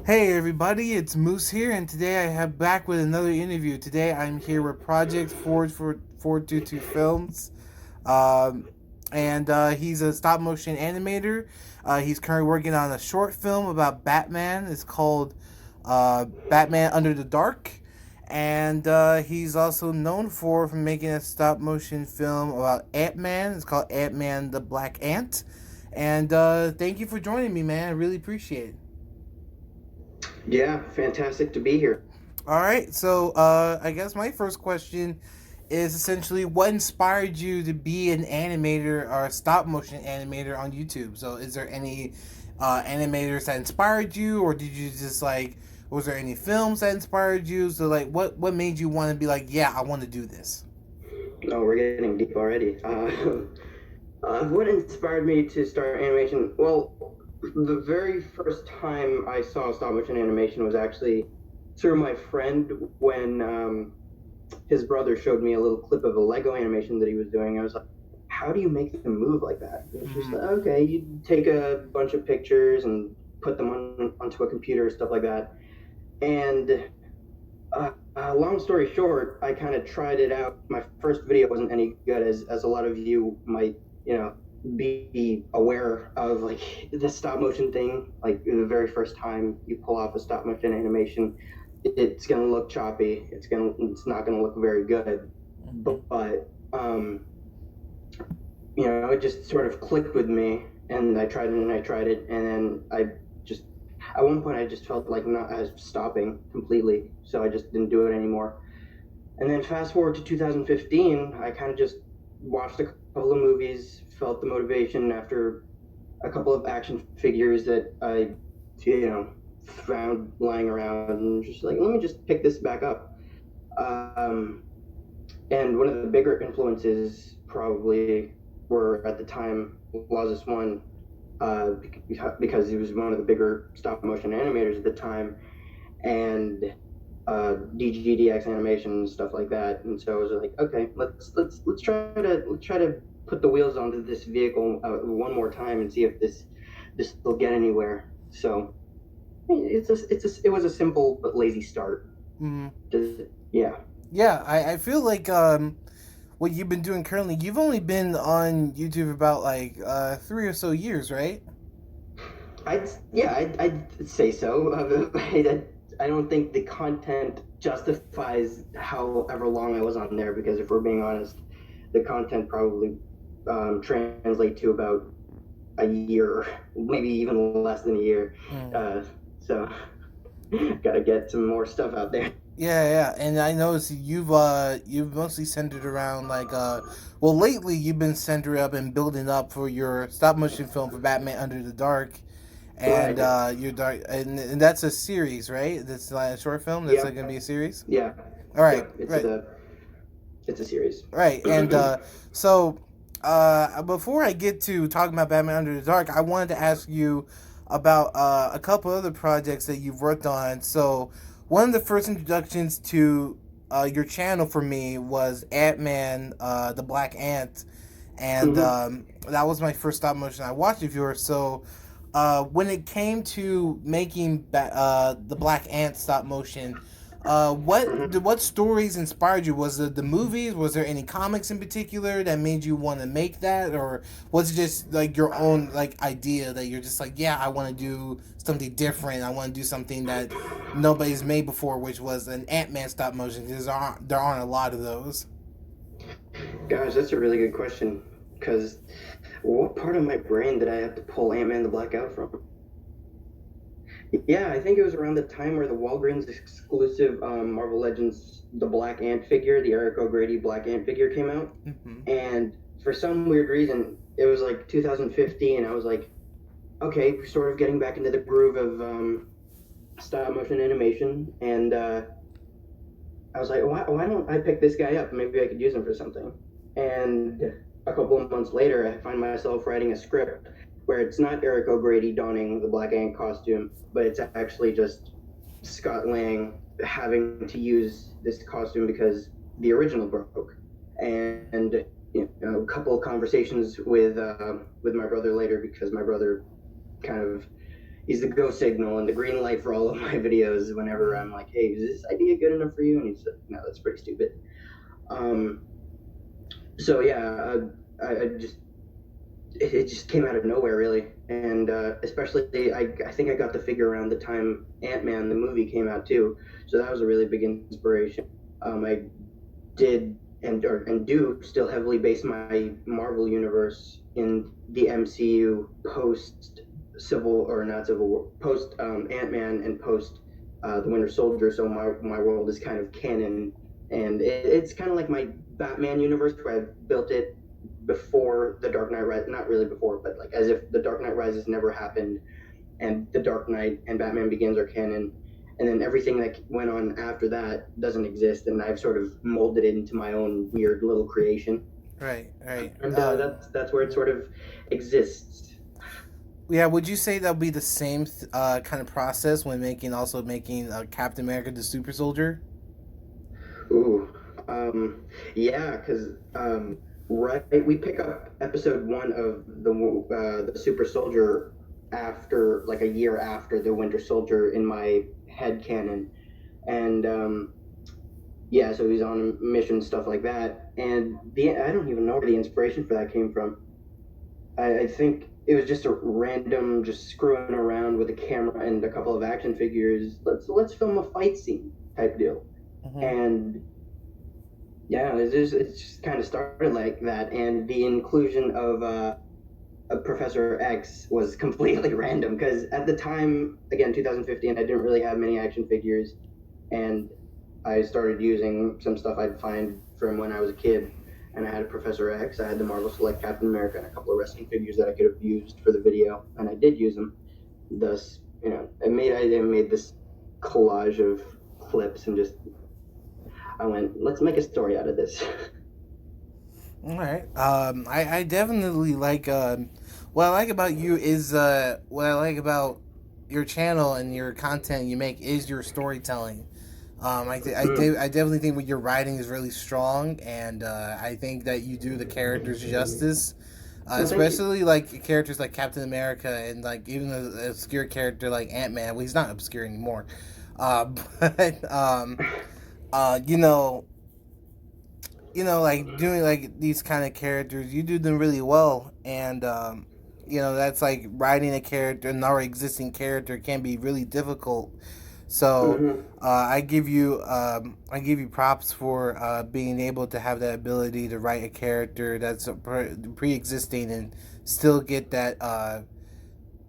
Hey everybody, it's Moose here, and today I have back with another interview. Today I'm here with Project422 Films, um, and he's a stop motion animator. He's currently working on a short film about Batman. It's called Batman Under the Dark, and he's also known for making a stop motion film about Ant Man. It's called Ant Man the Black Ant. And thank you for joining me, man. I really appreciate it. Yeah, fantastic to be here. All right, so I guess my first question is essentially what inspired you to be an animator or a stop motion animator on YouTube? So, is there any animators that inspired you, or did you just like, was there any films that inspired you? So, like, what made you want to be like, yeah, I want to do this? Oh, we're getting deep already. What inspired me to start animation? Well, the very first time I saw stop motion animation was actually through my friend when his brother showed me a little clip of a Lego animation that he was doing. I was like, how do you make them move like that? It's just like, Mm-hmm. okay, you take a bunch of pictures and put them onto a computer, stuff like that. And long story short, I kind of tried it out. My first video wasn't any good, as a lot of you might, you know, be aware of, like the stop motion thing. Like the very first time you pull off a stop motion animation, it's gonna look choppy. It's not gonna look very good. Mm-hmm. But it just sort of clicked with me, and I tried it and I tried it, and then just at one point I just felt like not as stopping completely, so I just didn't do it anymore. And then fast forward to 2015, I kind of just watched a couple of movies, felt the motivation after a couple of action figures that I, you know, found lying around, and just like, let me just pick this back up. Um, and one of the bigger influences probably were at the time Lazarus One, uh, because he was one of the bigger stop motion animators at the time, and DGDX animation and stuff like that. And so I was like, okay, let's try to put the wheels onto this vehicle one more time and see if this will get anywhere. So it was a simple but lazy start. Mm-hmm. Yeah. Yeah, I feel like what you've been doing currently, you've only been on YouTube about like 3 or so years, right? I'd say so. I don't think the content justifies however long I was on there, because if we're being honest, the content probably translate to about a year, maybe even less than a year. Mm. So gotta get some more stuff out there. Yeah, yeah, and I noticed you've mostly centered around like well lately you've been centered up and building up for your stop motion film for Batman Under the Dark, and Right. your dark and that's a series, right? That's not a short film. That's Yeah. like gonna be a series. Yeah. All right, Yep. right, It's a series. right, and so before I get to talking about Batman Under the Dark, I wanted to ask you about a couple other projects that you've worked on. So, one of the first introductions to your channel for me was Ant Man, the Black Ant, and Hmm. that was my first stop motion I watched of yours. So, when it came to making the Black Ant stop motion, what stories inspired you? Was it the movies? Was there any comics in particular that made you want to make that, or was it just like your own like idea that you're just like, yeah, I want to do something different. I want to do something that nobody's made before, which was an Ant Man stop motion. Because there aren't a lot of those. Gosh, that's a really good question. Because what part of my brain did I have to pull Ant Man the Black out from? Yeah, I think it was around the time where the Walgreens exclusive Marvel Legends the Black Ant figure, the Eric O'Grady Black Ant figure, came out. Mm-hmm. And for some weird reason, it was like 2015. I was like, okay, we're sort of getting back into the groove of stop motion animation. And I was like, why don't I pick this guy up? Maybe I could use him for something. And a couple of months later, I find myself writing a script where it's not Eric O'Grady donning the Black Ant costume, but it's actually just Scott Lang having to use this costume because the original broke. And a couple of conversations with my brother later, because my brother kind of he's the go signal and the green light for all of my videos whenever I'm like, hey, is this idea good enough for you? And he's like, no, that's pretty stupid. Um, so yeah, I just it just came out of nowhere really, and especially I think I got the figure around the time Ant-Man the movie came out too, so that was a really big inspiration. I did and do still heavily base my Marvel universe in the MCU post Civil or not Civil War, post Ant-Man and post the Winter Soldier. So my world is kind of canon, and it's kind of like my Batman universe where I built it before the Dark Knight Rises, not really before, but like as if the Dark Knight Rises never happened, and the Dark Knight and Batman Begins are canon, and then everything that went on after that doesn't exist, and I've sort of molded it into my own weird little creation. Right, right. And that's where it sort of exists. Yeah, would you say that'll be the same kind of process when making Captain America the Super Soldier? Ooh, yeah, because right, we pick up episode one of the Super Soldier after like a year after the Winter Soldier in my head canon, and yeah, so he's on a mission, stuff like that, and the I don't even know where the inspiration for that came from. I think it was just a random, just screwing around with a camera and a couple of action figures. Let's film a fight scene type deal, Mm-hmm. and yeah, it's just kind of started like that, and the inclusion of Professor X was completely random because at the time, again, 2015, I didn't really have many action figures, and I started using some stuff I'd find from when I was a kid, and I had Professor X, I had the Marvel Select Captain America, and a couple of wrestling figures that I could have used for the video, and I did use them. Thus, I made this collage of clips and just I went, let's make a story out of this. All right. I definitely like. What I like about you is what I like about your channel and your content you make is your storytelling. I definitely think what your writing is really strong, and I think that you do the characters justice. Well, thank you. Especially like characters like Captain America and like even an obscure character like Ant-Man. Well, he's not obscure anymore, uh, but uh, you know, like doing like these kind of characters, you do them really well, and that's like writing a character, an already existing character, can be really difficult. So Mm-hmm. I give you props for being able to have that ability to write a character that's pre-existing and still get that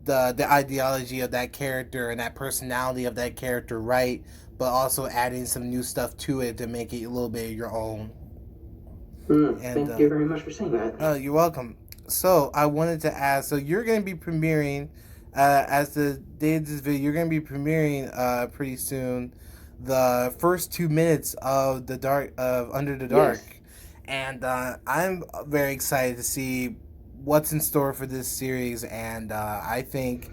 the ideology of that character and that personality of that character right, but also adding some new stuff to it to make it a little bit your own. And Thank you very much for saying that. you're welcome. So I wanted to ask. So you're going to be premiering, as the day of this video, you're going to be premiering pretty soon, the first 2 minutes of the dark of Under the Dark, Yes. and I'm very excited to see what's in store for this series. And I think,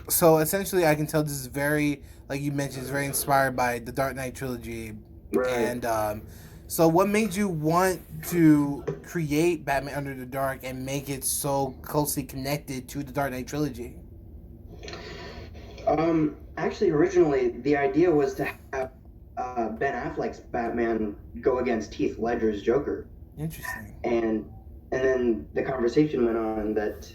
so essentially, I can tell this is very, like you mentioned, it's very inspired by the Dark Knight trilogy, Right. and so, what made you want to create Batman Under the Dark and make it so closely connected to the Dark Knight trilogy? Actually, originally the idea was to have Ben Affleck's Batman go against Heath Ledger's Joker, Interesting. and then the conversation went on that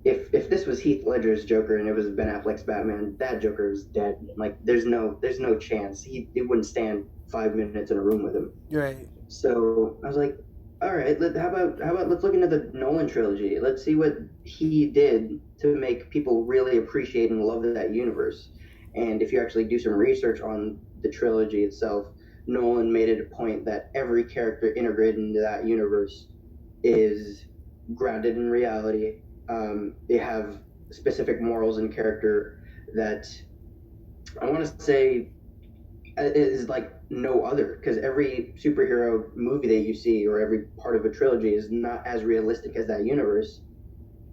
if this was Heath Ledger's Joker and it was Ben Affleck's Batman, that Joker is dead. Like there's no chance he wouldn't stand 5 minutes in a room with him. Right. So I was like, all right, how about let's look into the Nolan trilogy. Let's see what he did to make people really appreciate and love that universe. And if you actually do some research on the trilogy itself, Nolan made it a point that every character integrated into that universe is grounded in reality. They have specific morals and character that I want to say is like no other, because every superhero movie that you see or every part of a trilogy is not as realistic as that universe.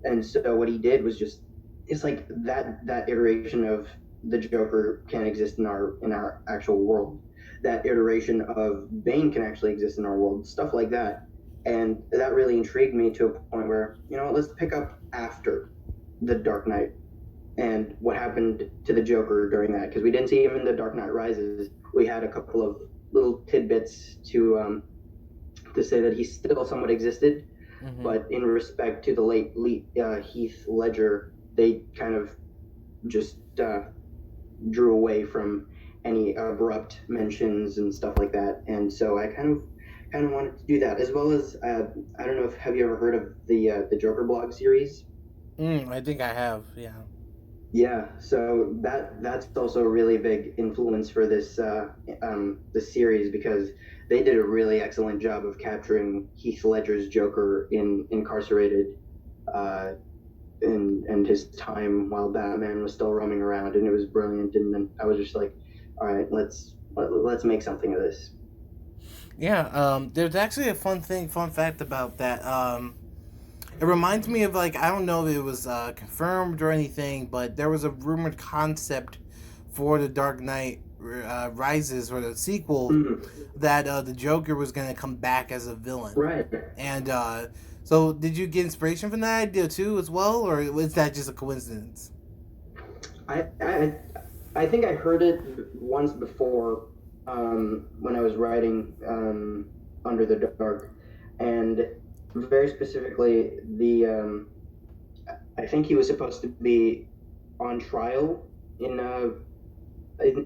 And so what he did was just it's like that iteration of the Joker can exist in our actual world. That iteration of Bane can actually exist in our world, stuff like that. And that really intrigued me to a point where, let's pick up after the Dark Knight. and what happened to the Joker during that, because we didn't see him in The Dark Knight Rises. We had a couple of little tidbits to say that he still somewhat existed, but in respect to the late Heath Ledger, they kind of just drew away from any abrupt mentions and stuff like that. And so I kind of wanted to do that, as well as I don't know if have you ever heard of the Joker blog series? I think I have. Yeah. Yeah, so that's also a really big influence for this series, because they did a really excellent job of capturing Heath Ledger's Joker in incarcerated, uh, and his time while Batman was still roaming around, and it was brilliant. And then I was just like, all right, let's make something of this. Yeah. There's actually a fun fact about that. It reminds me of, like, I don't know if it was confirmed or anything, but there was a rumored concept for the Dark Knight Rises, or the sequel, that the Joker was going to come back as a villain. Right. And so, did you get inspiration from that idea too, as well, or was that just a coincidence? I I, I think I heard it once before, when I was writing Under the Dark, and very specifically I think he was supposed to be on trial in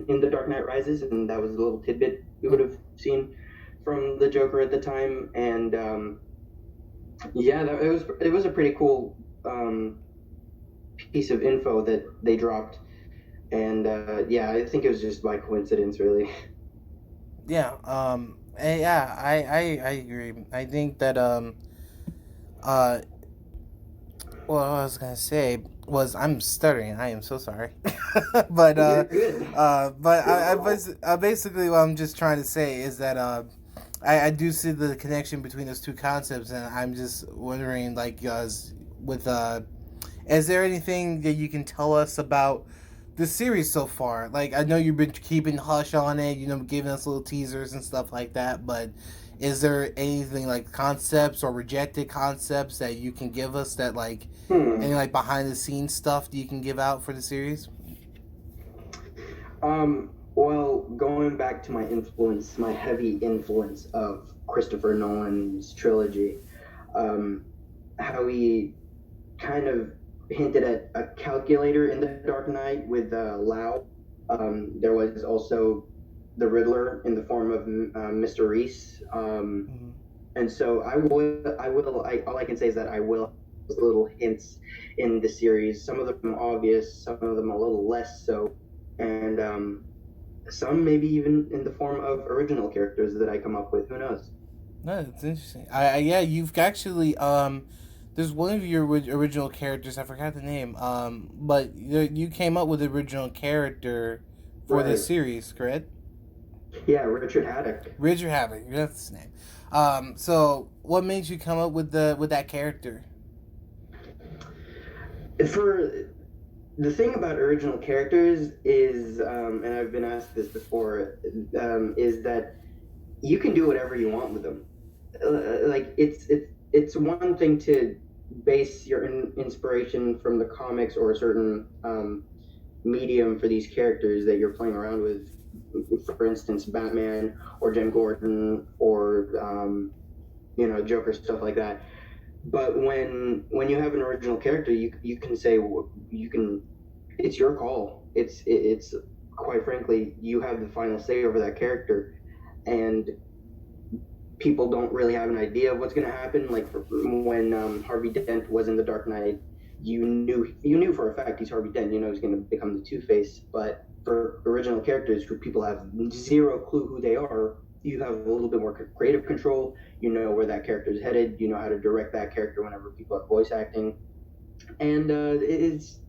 in The Dark Knight Rises, and that was a little tidbit we would have seen from the Joker at the time. And yeah, it was a pretty cool piece of info that they dropped. And yeah, I think it was just by coincidence, really. Yeah. Yeah. I agree. I think that uh, what I was gonna say was, I'm stuttering. I am so sorry. but You're good. basically what I'm just trying to say is that I do see the connection between those two concepts, and I'm just wondering, like, with is there anything that you can tell us about the series so far? Like, I know you've been keeping hush on it, giving us little teasers and stuff like that, but is there anything, like, concepts or rejected concepts that you can give us, that, like, any, Hmm. like, behind the scenes stuff that you can give out for the series? Well, going back to my heavy influence of Christopher Nolan's trilogy, um, how he kind of hinted at a calculator in The Dark Knight with Lau. There was also the Riddler in the form of Mr. Reese. Mm-hmm. And so all I can say is that I will have little hints in the series. Some of them obvious, some of them a little less so, and some maybe even in the form of original characters that I come up with. Who knows? No, it's interesting. Yeah, you've actually there's one of your original characters. I forgot the name. But you came up with the original character for Right. this series, correct? Yeah, Richard Haddock. Richard Havoc. That's his name. So what made you come up with that character? For the thing about original characters is, and I've been asked this before, is that you can do whatever you want with them. Like it's one thing to base your inspiration from the comics or a certain medium for these characters that you're playing around with. For instance, Batman or Jim Gordon or Joker, stuff like that. But when you have an original character, you can say, you can, it's your call. It's quite frankly, you have the final say over that character, and people don't really have an idea of what's going to happen. Like when Harvey Dent was in The Dark Knight, you knew for a fact he's Harvey Dent. You know he's going to become the Two Face. But for original characters who people have zero clue who they are, you have a little bit more creative control. You know where that character is headed. You know how to direct that character whenever people are voice acting, and it's,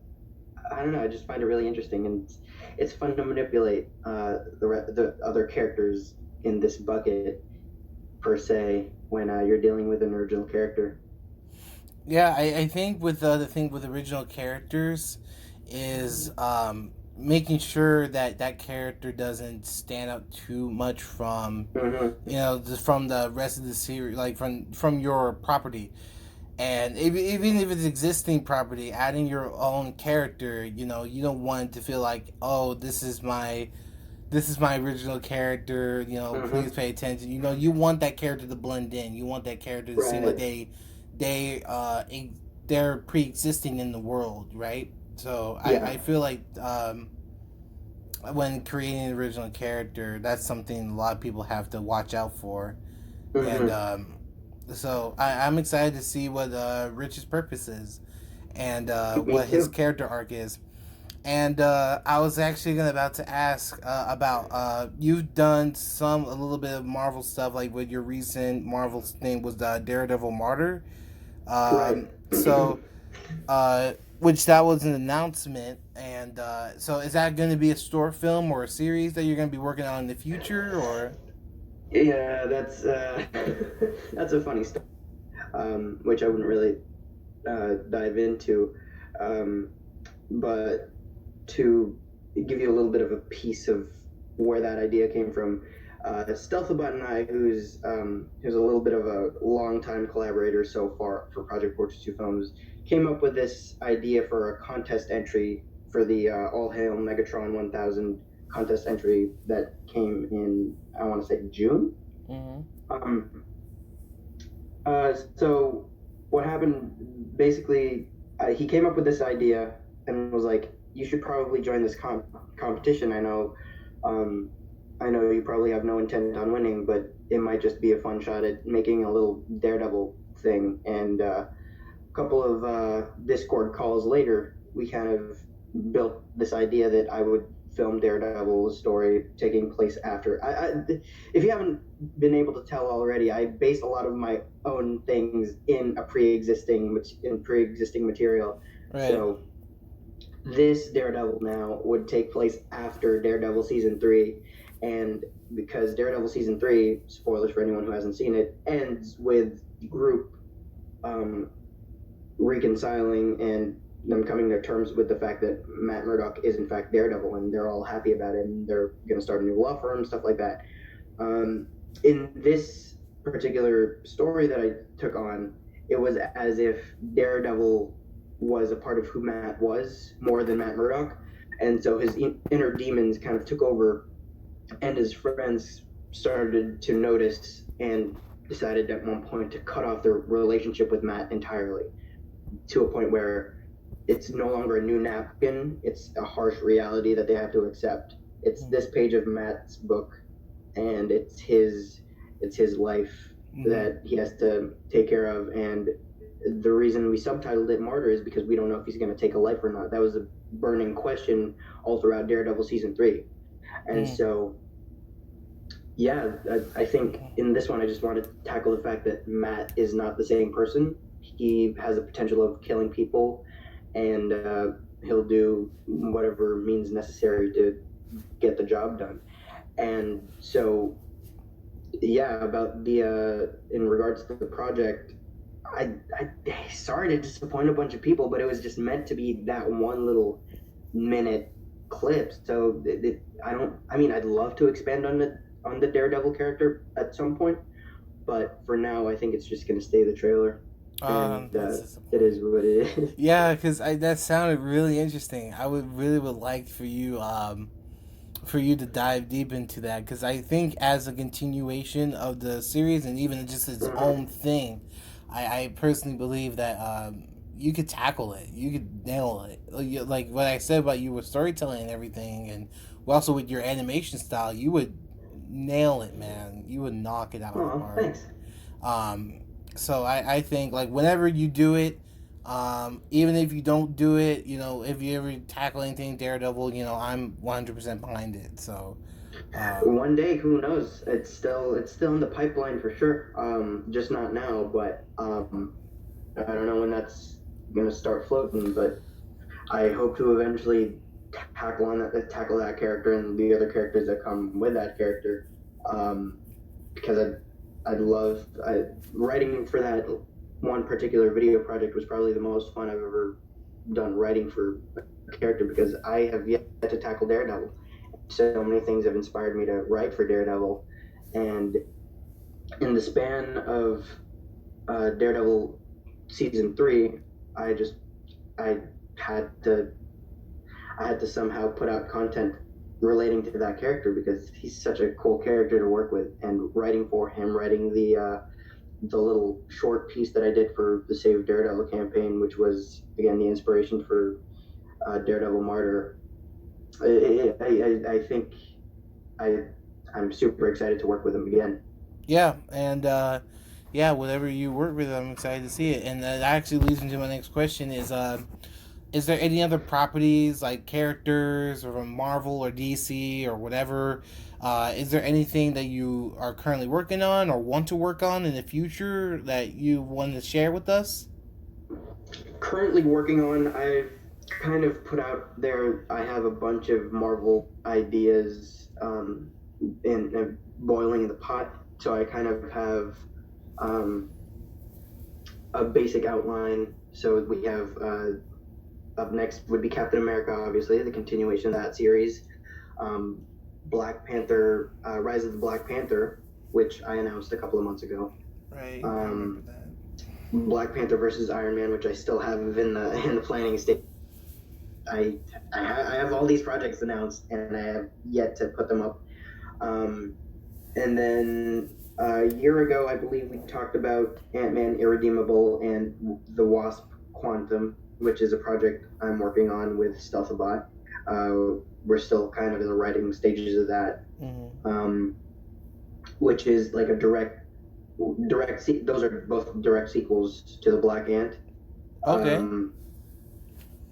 I don't know. I just find it really interesting, and it's fun to manipulate the other characters in this bucket, per se, when you're dealing with an original character. Yeah, I think with the thing with original characters is making sure that that character doesn't stand out too much from Mm-hmm. from the rest of the series, like from your property. And even if it's existing property, adding your own character, you don't want it to feel like, oh, this is my original character. Please Mm-hmm. pay attention. You want that character to blend in. You want that character to seem like Right. they're pre-existing in the world, right? So Yeah. I feel like when creating an original character, that's something a lot of people have to watch out for. And Mm-hmm. so I'm excited to see what Rich's purpose is, and Me what his too. character arc is. And I was actually about to ask about you've done a little bit of Marvel stuff, like with your recent Marvel thing was Daredevil Martyr. Right. So which that was an announcement, and so is that going to be a store film or a series that you're going to be working on in the future, or? Yeah, that's that's a funny story, which I wouldn't really dive into. Um, but to give you a little bit of a piece of where that idea came from, Stealthabot and I, who's a little bit of a long-time collaborator so far for Project422 Films, came up with this idea for a contest entry for the All Hail Megatron 1000 contest entry that came in, I want to say, June. Mm-hmm. Um, so what happened basically, he came up with this idea and was like, "You should probably join this competition. Um, I know you probably have no intent on winning, but it might just be a fun shot at making a little Daredevil thing." And a couple of Discord calls later, we kind of built this idea that I would film Daredevil's story taking place after. If you haven't been able to tell already, I base a lot of my own things in pre-existing material. Right. So this Daredevil now would take place after Daredevil season 3, and because Daredevil season 3, spoilers for anyone who hasn't seen it, ends with group um, reconciling and them coming to terms with the fact that Matt Murdock is in fact Daredevil, and they're all happy about it, and they're going to start a new law firm, stuff like that. In this particular story that I took on, it was as if Daredevil was a part of who Matt was more than Matt Murdock, and so his inner demons kind of took over, and his friends started to notice and decided at one point to cut off their relationship with Matt entirely, to a point where it's no longer a new napkin, it's a harsh reality that they have to accept. It's this page of Matt's book, and it's his life Mm-hmm. that he has to take care of. And the reason we subtitled it Martyr is because we don't know if he's going to take a life or not. That was a burning question all throughout Daredevil season 3. And Mm-hmm. so yeah, I think in this one I just want to tackle the fact that Matt is not the same person. He has the potential of killing people, and he'll do whatever means necessary to get the job done. And so, yeah, about the in regards to the project, I sorry to disappoint a bunch of people, but it was just meant to be that one little minute clip. So I don't. I mean, I'd love to expand on the Daredevil character at some point, but for now, I think it's just going to stay the trailer, and That's it is disappointing. what it is. Yeah, because that sounded really interesting. I would like for you to dive deep into that, because I think as a continuation of the series and even just its Mhm. own thing, I personally believe that you could tackle it. You could nail it. Like what I said about you with storytelling and everything, and also with your animation style, you would nail it, man. You would knock it out of the Oh, park. thanks. Um, so I think like whenever you do it, even if you don't do it, if you ever tackle anything Daredevil, I'm 100% behind it. So, um, One day, who knows? It's still in the pipeline for sure. Just not now, but I don't know when that's gonna start floating. But I hope to eventually tackle that character and the other characters that come with that character. Um, because I'd love writing for that one particular video project was probably the most fun I've ever done writing for a character, because I have yet to tackle Daredevil. So many things have inspired me to write for Daredevil, and in the span of Daredevil season 3, I just I had to I had to somehow put out content relating to that character because he's such a cool character to work with. And writing for him, writing the little short piece that I did for the Save Daredevil campaign, which was again the inspiration for Daredevil Martyr. I think I I'm super excited to work with him again. Yeah, and yeah, whatever you work with, I'm excited to see it. And that actually leads me to my next question: is there any other properties like characters or from Marvel or DC or whatever? Is there anything that you are currently working on or want to work on in the future that you want to share with us? Currently working on, I've kind of put out there, I have a bunch of Marvel ideas in boiling in the pot. So I kind of have um, a basic outline. So we have up next would be Captain America, obviously, the continuation of that series. Um, Black Panther, Rise of the Black Panther, which I announced a couple of months ago. Right, I remember Um, that. Black Panther versus Iron Man, which I still have in the planning stage. I I have all these projects announced, and I have yet to put them up. Um, and then a year ago, I believe we talked about Ant-Man Irredeemable and the Wasp Quantum, which is a project I'm working on with Stealthabot. We're still kind of in the writing stages of that, Mm-hmm. which is like a those are both direct sequels to the Black Ant. Okay. Um,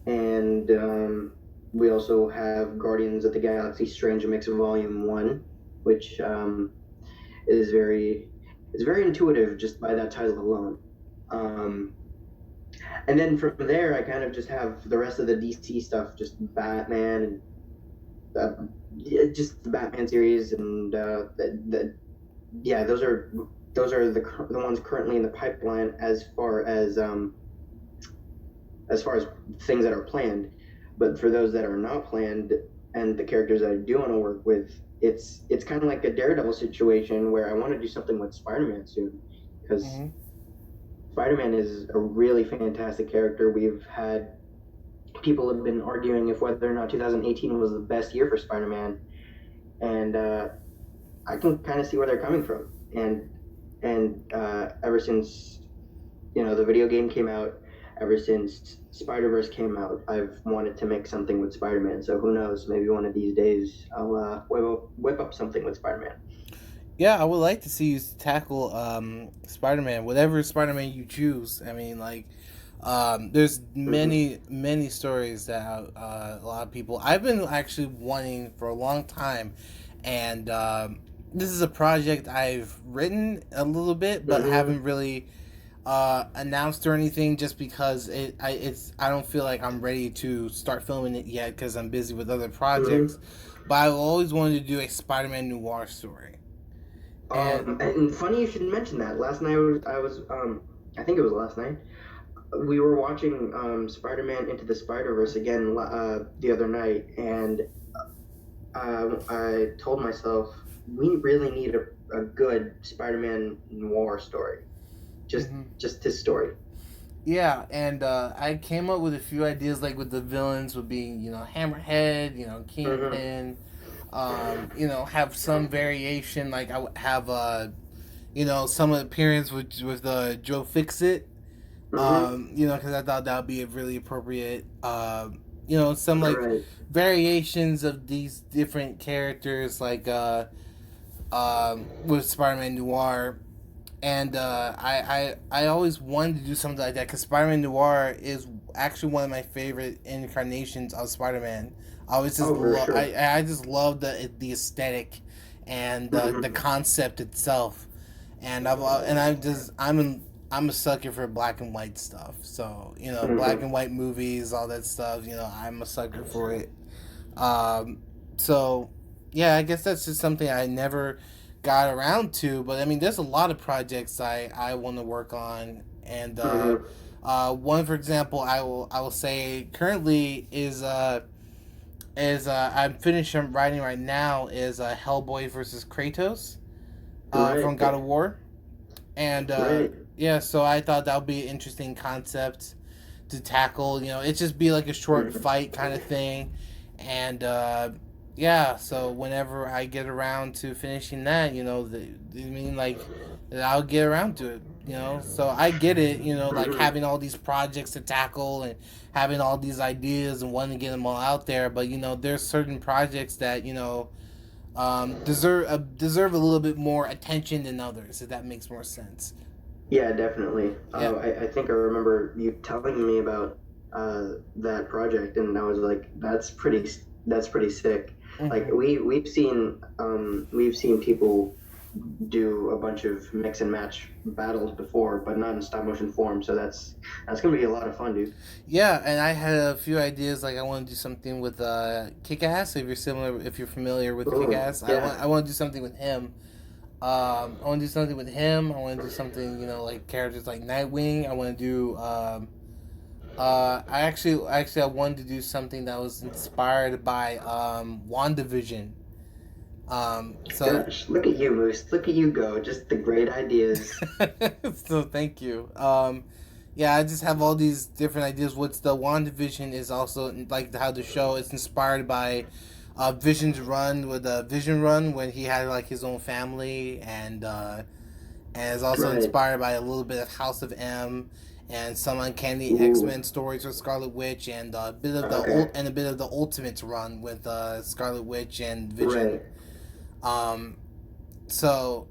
and we also have Guardians of the Galaxy Strange Mix Volume 1, which is very intuitive just by that title alone. Um, and then from there, I kind of just have the rest of the DC stuff, just Batman and just the Batman series, and yeah, those are the ones currently in the pipeline as far as things that are planned. But for those that are not planned and the characters that I do want to work with, it's kind of like a Daredevil situation where I want to do something with Spider-Man soon because Mm-hmm. Spider-Man is a really fantastic character. We've had people have been arguing if whether or not 2018 was the best year for Spider-Man, and I can kind of see where they're coming from. And ever since the video game came out, ever since Spider Verse came out, I've wanted to make something with Spider Man. So who knows? Maybe one of these days I'll whip up something with Spider Man. Yeah, I would like to see you tackle Spider Man, whatever Spider Man you choose. I mean, like, there's Mm-hmm. many stories that a lot of people. I've been actually wanting for a long time, and this is a project I've written a little bit, but Mm-hmm. haven't really announced or anything, just because I don't feel like I'm ready to start filming it yet because I'm busy with other projects. Mm-hmm. But I always wanted to do a Spider Man noir story, and And funny you should mention that. Last night I think it was last night. We were watching Spider Man Into the Spider Verse again the other night, and I told myself we really need a good Spider Man noir story. mhm. Just his story. Yeah, and I came up with a few ideas, like with the villains would be, Hammerhead, Mm-hmm. Kingpin, have some variation. Like I would have, some appearance with Joe Fixit, Mm-hmm. because I thought that would be a really appropriate. Some like Right. variations of these different characters, like with Spider-Man Noir, and I always wanted to do something like that because Spider-Man Noir is actually one of my favorite incarnations of Spider-Man. I always just Oh, for love sure. I just love the aesthetic and the Mm-hmm. concept itself, and I'm a sucker for black and white stuff. So black Mm-hmm. and white movies, all that stuff. I'm a sucker for it. Um, so yeah, I guess that's just something I never got around to. But I mean, there's a lot of projects I want to work on, and Mm-hmm. one, for example, I will say currently is I'm finishing writing right now is Hellboy versus Kratos Right. from God of War, and Right. Yeah, so I thought that would be an interesting concept to tackle. It just be like a short Mhm. fight kind of thing, and yeah. So whenever I get around to finishing that, I mean, like, I'll get around to it. So I get it. Like Mhm. having all these projects to tackle and having all these ideas and wanting to get them all out there. But there's certain projects that deserve a little bit more attention than others. If that makes more sense. Yeah, definitely. Yeah. I think I remember you telling me about that project, and I was like, that's pretty sick. Like Hmm. we've seen people do a bunch of mix and match battles before, but not in stop motion form. So that's gonna be a lot of fun, dude. Yeah, and I had a few ideas. Like I want to do something with Kick Ass. If you're familiar with Kick Oh Ass, yeah, I want to do something with him. I want to do something with him. I want to do something, like characters like Nightwing. I want to do. I wanted to do something that was inspired by WandaVision. So gosh, look at you, Moose. Look at you go. Just the great ideas. so thank you. Yeah, I just have all these different ideas. What's the WandaVision is also like how the show is inspired by Vision's run with Vision Run when he had like his own family, and is also Right. inspired by a little bit of House of M and some Uncanny X Ooh. Men stories with Scarlet Witch and Okay. a bit of the Ultimates run with Scarlet Witch and Vision. Right. Um, so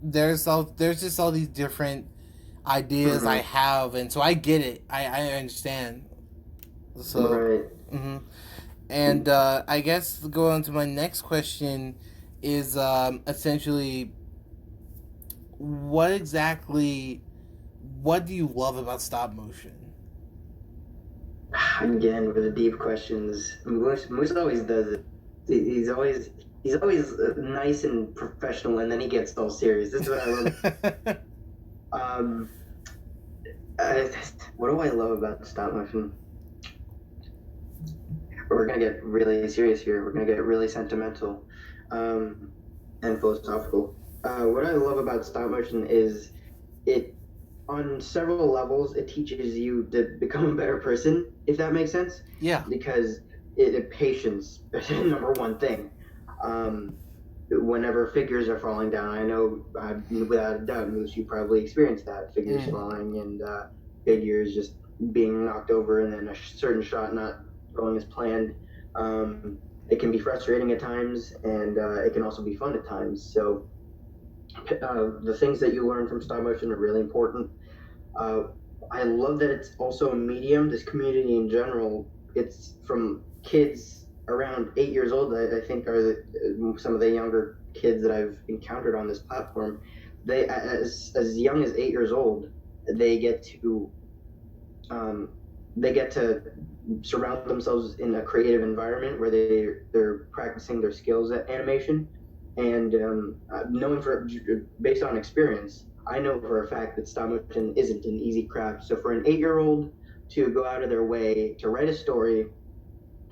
there's just all these different ideas I Mm-hmm. have, and so I get it. I understand. So, Right. hmm and I guess to go on to my next question is essentially what exactly what do you love about stop motion? Again, with the deep questions, Moose always does it. He's always nice and professional, and then he gets all serious. This is what I love. Um, I, what do I love about stop motion? We're gonna get really serious here. We're gonna get really sentimental, um, and philosophical. What I love about stop motion is it, on several levels, it teaches you to become a better person, if that makes sense, Yeah. because patience number one thing. Um, Whenever figures are falling down, I know without a doubt, Moose, you probably experienced that, figures Mm. falling and figures just being knocked over and then a certain shot not going as planned. Um, it can be frustrating at times, and it can also be fun at times. So the things that you learn from stop motion are really important. uh, I love that it's also a medium. This community in general, it's from kids around 8 years old. I think are some of the younger kids that I've encountered on this platform. They, as young as 8 years old, they get to um, they get to surround themselves in a creative environment where they're practicing their skills at animation, and knowing for based on experience, I know for a fact that stop motion isn't an easy craft. So for an 8 year old to go out of their way to write a story,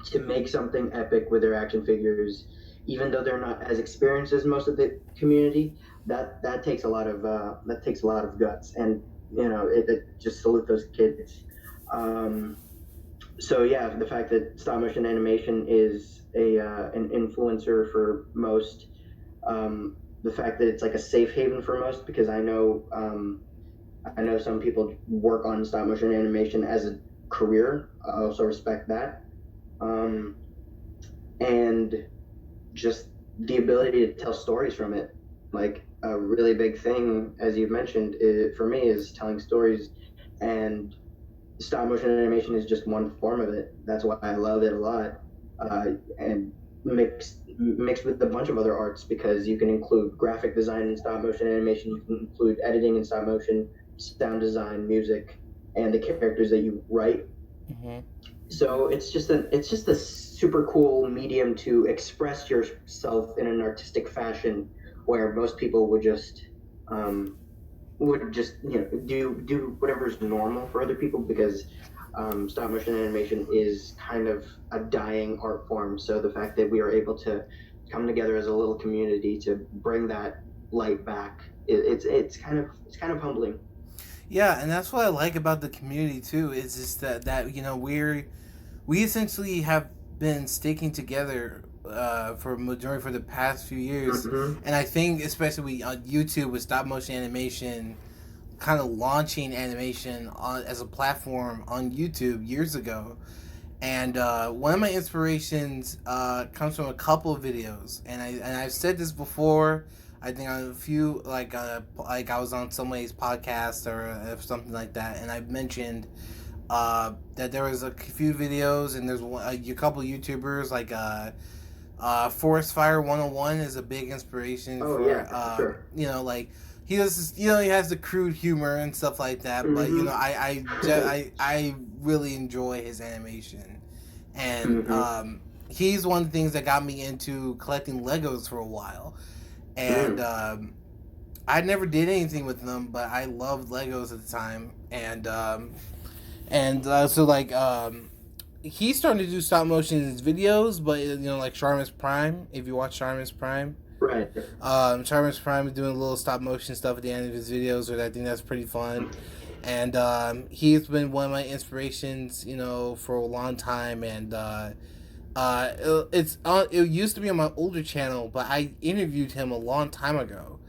to make something epic with their action figures, even though they're not as experienced as most of the community, that takes a lot of guts, and it just salute those kids. Um, so yeah, the fact that stop motion animation is a an influencer for most, the fact that it's like a safe haven for most, because I know some people work on stop motion animation as a career. I also respect that. Um, and just the ability to tell stories from it. Like a really big thing, as you've mentioned, for me is telling stories, and stop motion animation is just one form of it. That's why I love it a lot, and mixed with a bunch of other arts, because you can include graphic design in stop motion animation, you can include editing in stop motion, sound design, music, and the characters that you write. Hmm. So it's just a super cool medium to express yourself in an artistic fashion, where most people um, would just do whatever's normal for other people, because stop motion animation is kind of a dying art form. So the fact that we are able to come together as a little community to bring that light back, it's kind of humbling. Yeah, and that's what I like about the community too. Is just that we essentially have been sticking together for majority for the past few years, Mm-hmm. and I think especially on YouTube with stop motion animation, kind of launching animation as a platform on YouTube years ago. And one of my inspirations comes from a couple of videos, and I've said this before. I think on a few like I was on somebody's podcast or something like that, and I mentioned that there was a few videos, and there's a couple of YouTubers like Forest Fire 101 is a big inspiration Oh for yeah, for sure. like he has he has the crude humor and stuff like that, but Mm-hmm. I really enjoy his animation, and Mm-hmm. he's one of the things that got me into collecting Legos for a while, and Mm. I never did anything with them, but I loved Legos at the time, and so like he's starting to do stop motion in his videos, but like Sharmus Prime, if you watch Sharmus Prime, Right. Sharmus Prime is doing a little stop motion stuff at the end of his videos, which I think that's pretty fun. And he's been one of my inspirations, for a long time. And it used to be on my older channel, but I interviewed him a long time ago,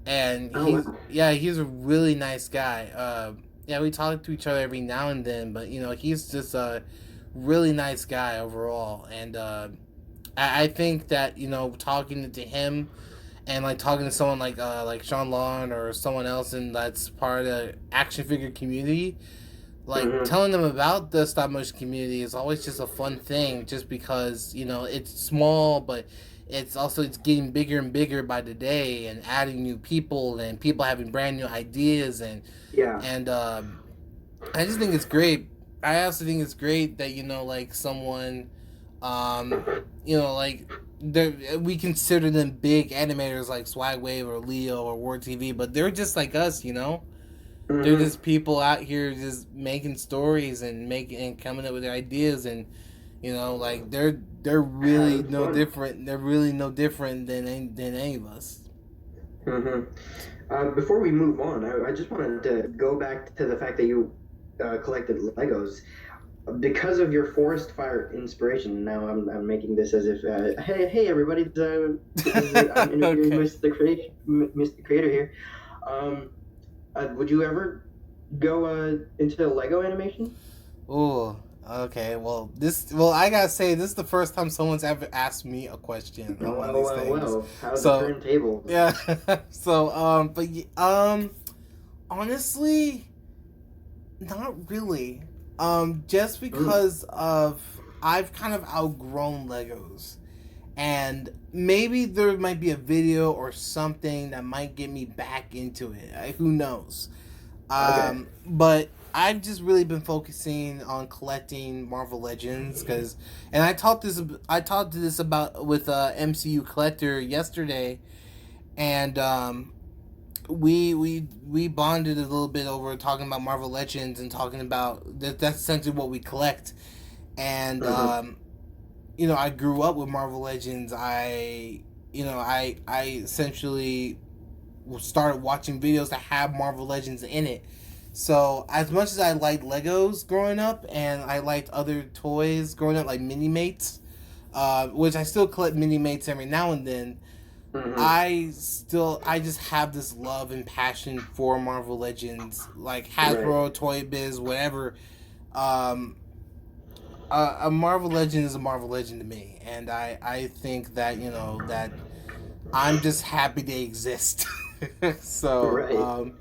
and Oh wow. he's a really nice guy. Yeah, we talk to each other every now and then, but he's just a really nice guy overall. And I think that talking to him and like talking to someone like Sean Lawn or someone else and that's part of the action figure community, like Mm-hmm. telling them about the stop motion community is always just a fun thing, just because it's small, but it's getting bigger and bigger by the day, and adding new people and people having brand new ideas, Yeah. and I just think it's great. I also think it's great that like someone, um, like we consider them big animators like Swagwave or Leo or Ward TV, but they're just like us. They're Mm-hmm. just people out here just making stories and making and coming up with their ideas, and like they're really Having no fun. different. They're really no different than any of us. Mm-hmm. Before we move on, I just wanted to go back to the fact that you collected Legos because of your forest fire inspiration. Now I'm making this as if hey everybody, I'm interviewing Okay. Mr. Creator here. Um, would you ever go into Lego animation? Oh, okay. Well, I gotta say, this is the first time someone's ever asked me a question on one of these things. How's the So, turntable? yeah. So, honestly, not really. Just Mm, because of I've kind of outgrown Legos, and maybe there might be a video or something that might get me back into it. Who knows? okay. But I've just really been focusing on collecting Marvel Legends and I talked to this about with MCU collector yesterday, and we bonded a little bit over talking about Marvel Legends and talking about that's essentially what we collect, and Mm-hmm. I grew up with Marvel Legends. I essentially started watching videos that have Marvel Legends in it. So as much as I liked Legos growing up, and I liked other toys growing up, like mini mates, which I still collect mini mates every now and then. Mm-hmm. I just have this love and passion for Marvel Legends, like Right. Hasbro, Toy Biz, whatever. Um, a Marvel Legend is a Marvel Legend to me, and I think that that I'm just happy they exist. so Right.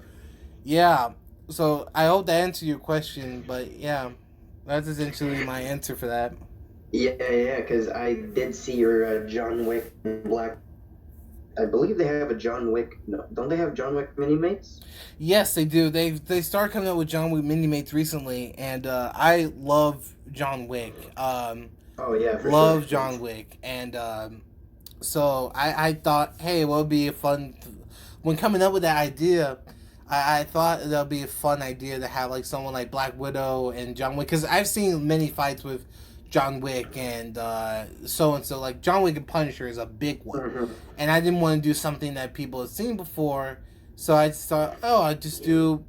yeah. So I hope that answered your question, but yeah, that's essentially my answer for that. Yeah, yeah, because I did see your John Wick and Black. I believe they have a John Wick. No, don't they have John Wick mini mates? Yes, they do. They started coming out with John Wick mini mates recently, and I love John Wick. Oh yeah, for sure. Love John Wick, and so I thought, hey, what would be a fun when coming up with that idea. I thought that would be a fun idea to have like someone like Black Widow and John Wick, because I've seen many fights with John Wick and so and so. Like John Wick and Punisher is a big one, Mm-hmm. and I didn't want to do something that people had seen before, so I just thought, oh, I just do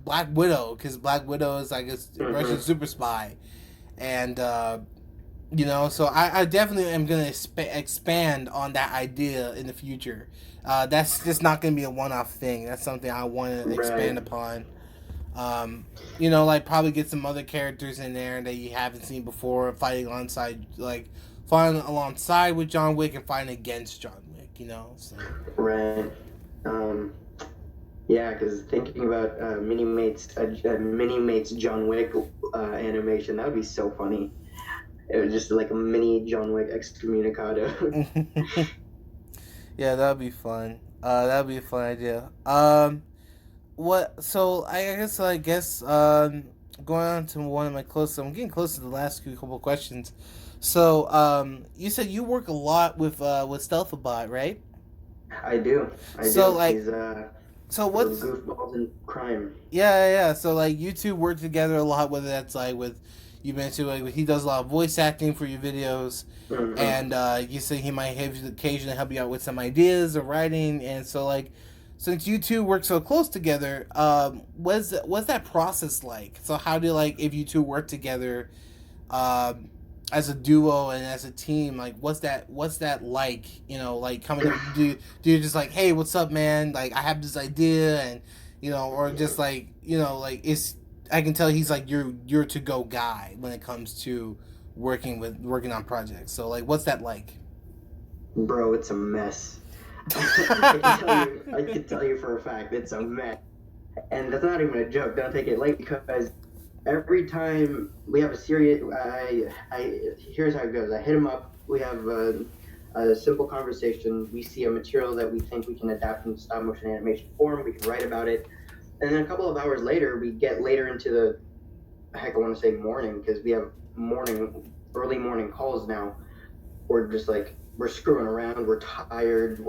Black Widow, because Black Widow is like a Russian super spy, and so I definitely am gonna expand on that idea in the future. That's just not gonna be a one-off thing. That's something I want to expand upon. Like probably get some other characters in there that you haven't seen before, fighting alongside with John Wick and fighting against John Wick. So. Right. Yeah, because thinking about Mini Mates John Wick animation, that would be so funny. It was just like a mini John Wick excommunicado. Yeah, that'd be fun. That'd be a fun idea. What? So I guess going on to one of my close. I'm getting close to the last couple questions. So you said you work a lot with Stealthbot, right? I do. So do. like, He's so what's goofballs in crime? Yeah. So like, you two work together a lot. Whether that's like with you mentioned, like he does a lot of voice acting for your videos, and you say he might have occasionally help you out with some ideas or writing. And so like, since you two work so close together, what's that process like? So how do if you two work together, as a duo and as a team, like what's that like? Like coming up, do you just like, hey, what's up, man? Like I have this idea, and or just like it's. I can tell he's like your to go guy when it comes to working on projects. So like, what's that like? Bro, it's a mess. I can tell you for a fact it's a mess, and that's not even a joke. Don't take it late, because every time we have a serious, here's how it goes. I hit him up. We have a simple conversation. We see a material that we think we can adapt into stop motion animation form. We can write about it. And then a couple of hours later, we get later into the, I want to say morning, because we have early morning calls now. We're just like, we're screwing around, we're tired,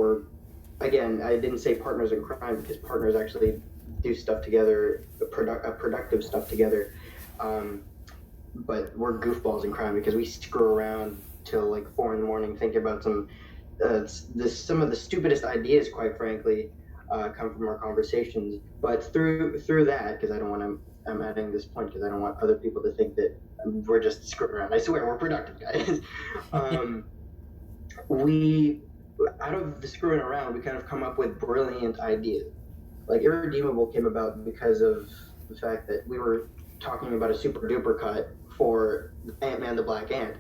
again, I didn't say partners in crime, because partners actually do stuff together, productive stuff together. But we're goofballs in crime, because we screw around till like 4 a.m. thinking about some of the stupidest ideas, quite frankly. Come from our conversations, but through that, because I'm adding this point because I don't want other people to think that we're just screwing around. I swear, we're productive guys. We, out of the screwing around, we kind of come up with brilliant ideas. Like Irredeemable came about because of the fact that we were talking about a super duper cut for Ant-Man the Black Ant.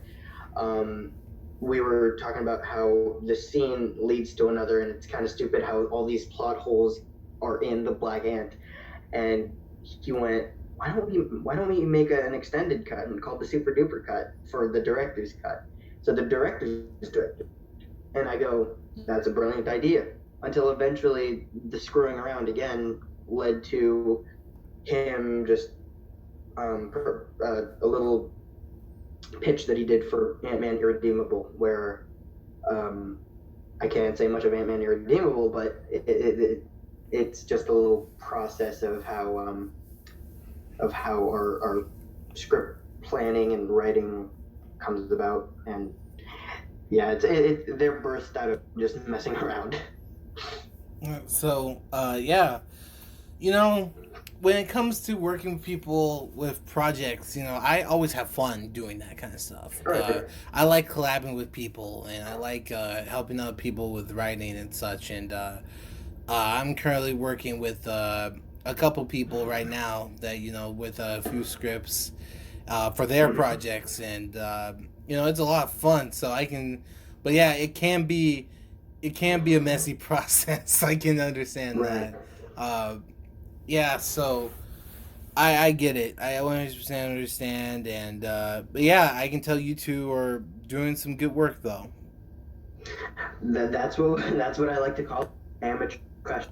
We were talking about how the scene leads to another, and it's kind of stupid how all these plot holes are in the Black Ant. And he went, why don't we make an extended cut and call the super duper cut for the director's cut? So the director's directed. And I go, that's a brilliant idea. Until eventually the screwing around again led to him just a little pitch that he did for Ant-Man Irredeemable, where I can't say much of Ant-Man Irredeemable, but it's just a little process of how our script planning and writing comes about. And yeah, they're birthed out of just messing around. So yeah, when it comes to working with people with projects, I always have fun doing that kind of stuff. Right. I like collabing with people, and I like helping out people with writing and such. And I'm currently working with a couple people right now that with a few scripts for their projects, and it's a lot of fun. So but yeah, it can be a messy process. I can understand that. Yeah, so I get it. I 100% understand, and but yeah, I can tell you two are doing some good work though. That's what I like to call amateur question.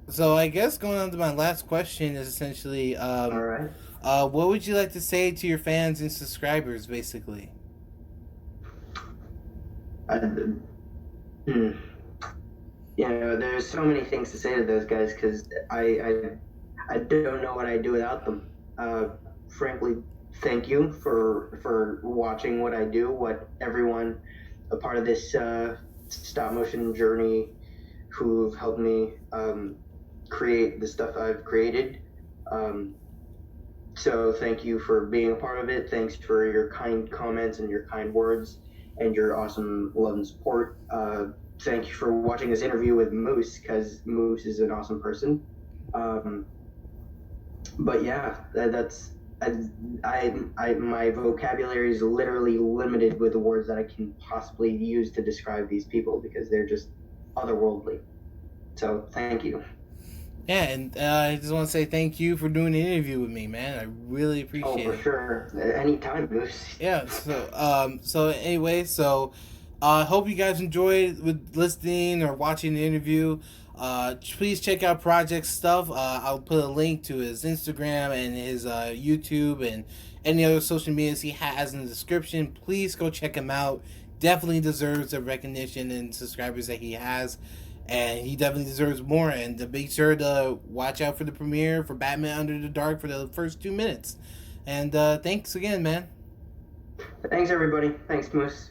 So I guess going on to my last question is essentially, all right. What would you like to say to your fans and subscribers, basically? There's so many things to say to those guys, because I don't know what I'd do without them. Frankly, thank you for watching what I do, what everyone a part of this stop motion journey who've helped me create the stuff I've created. Um, so thank you for being a part of it. Thanks for your kind comments and your kind words and your awesome love and support. Thank you for watching this interview with Moose, because Moose is an awesome person. Um, but yeah, that's my vocabulary is literally limited with the words that I can possibly use to describe these people, because they're just otherworldly. So thank you. Yeah, and I just want to say thank you for doing the interview with me, man. I really Oh, appreciate for it. sure. Anytime, Moose. Yeah. So anyway, so I hope you guys enjoyed with listening or watching the interview. Please check out Project stuff. I'll put a link to his Instagram and his YouTube and any other social medias he has in the description. Please go check him out. Definitely deserves the recognition and subscribers that he has, and he definitely deserves more. And to make sure to watch out for the premiere for Batman Under the Dark for the first 2 minutes. And thanks again, man. Thanks, everybody. Thanks, Moose.